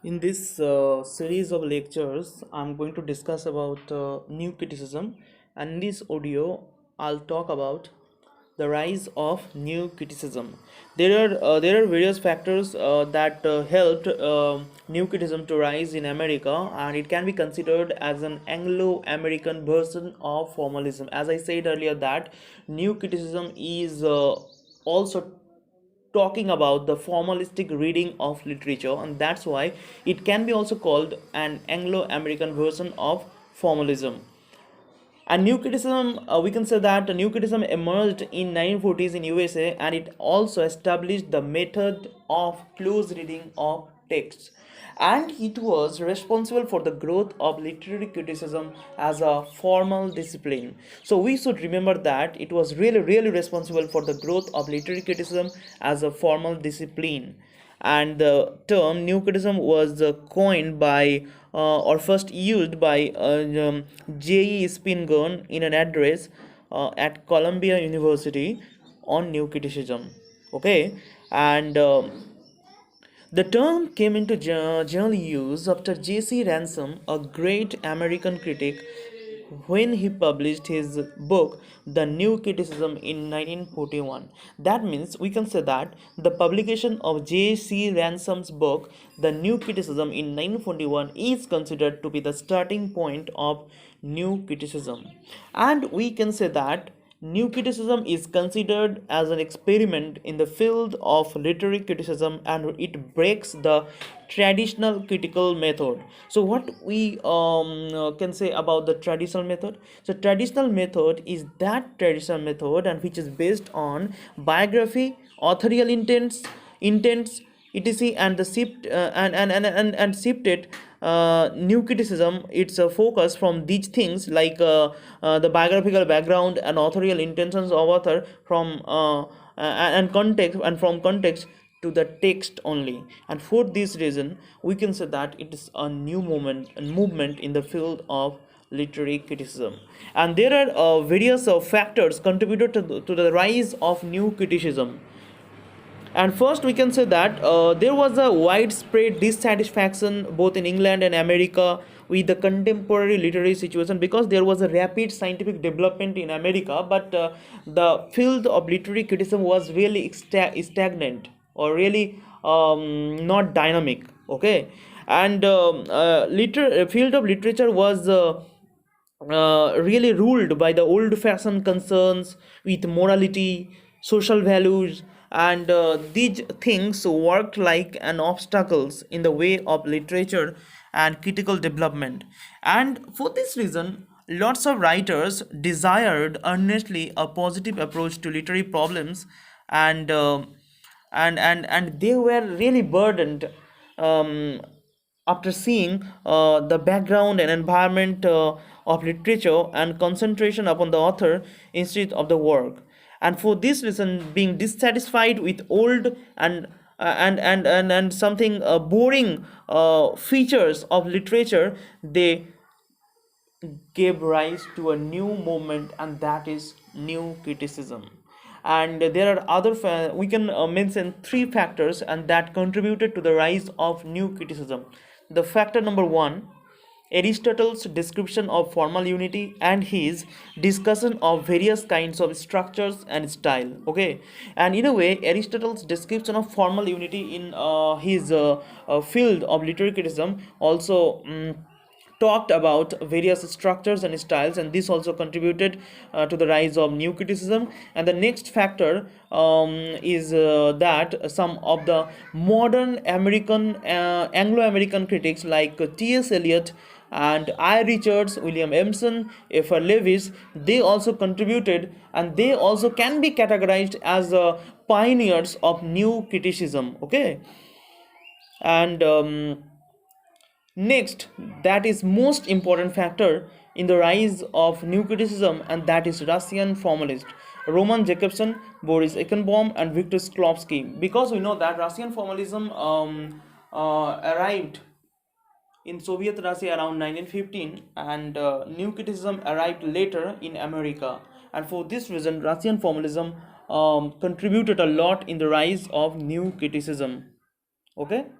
In this series of lectures, I'm going to discuss about new criticism, and in this audio, I'll talk about the rise of new criticism. There are various factors that helped new criticism to rise in America, and it can be considered as an Anglo-American version of formalism. As I said earlier, that new criticism is also talking about the formalistic reading of literature, and that's why it can be also called an Anglo-American version of formalism. And new criticism, we can say that new criticism emerged in 1940s in USA, and it also established the method of close reading of texts. And it was responsible for the growth of literary criticism as a formal discipline. So we should remember that it was really responsible for the growth of literary criticism as a formal discipline. And the term new criticism was coined by or first used by J.E. Spingarn in an address at Columbia University on new criticism. Okay, and the term came into general use after J.C. Ransom, a great American critic, when he published his book The New Criticism in 1941. That means we can say that the publication of J.C. Ransom's book The New Criticism in 1941 is considered to be the starting point of new criticism. And we can say that new criticism is considered as an experiment in the field of literary criticism, and it breaks the traditional critical method. So what we can say about the traditional method? So traditional method is that traditional method and which is based on biography, authorial intents, etc, and the shift and shifted new criticism its focus from these things like the biographical background and authorial intentions of author from and context, and from context to the text only. And for this reason we can say that it is a new movement in the field of literary criticism. And there are various factors contributed to the rise of new criticism. And first, we can say that there was a widespread dissatisfaction both in England and America with the contemporary literary situation, because there was a rapid scientific development in America, but the field of literary criticism was really stagnant, or really not dynamic. Okay, and field of literature was really ruled by the old fashioned concerns with morality, social values, and these things worked like an obstacles in the way of literature and critical development. And for this reason, lots of writers desired earnestly a positive approach to literary problems, and and they were really burdened um, after seeing the background and environment of literature, and concentration upon the author instead of the work. And for this reason, being dissatisfied with old and something boring features of literature, they gave rise to a new movement, and that is new criticism. And there are other we can mention three factors and that contributed to the rise of new criticism. The factor number one, Aristotle's description of formal unity and his discussion of various kinds of structures and style. Okay, and in a way, Aristotle's description of formal unity in his field of literary criticism also talked about various structures and styles, and this also contributed to the rise of new criticism. And the next factor is that some of the modern Anglo-American critics like T.S. Eliot and I. Richards, William Emerson, F.R. Lewis, they also contributed, and they also can be categorized as pioneers of new criticism. Okay, and next, that is most important factor in the rise of new criticism, and that is Russian formalist Roman Jakobson, Boris Eichenbaum, and Viktor Shklovsky. Because we know that Russian formalism arrived in Soviet Russia around 1915, and new criticism arrived later in America. And for this reason, Russian formalism contributed a lot in the rise of new criticism. Okay.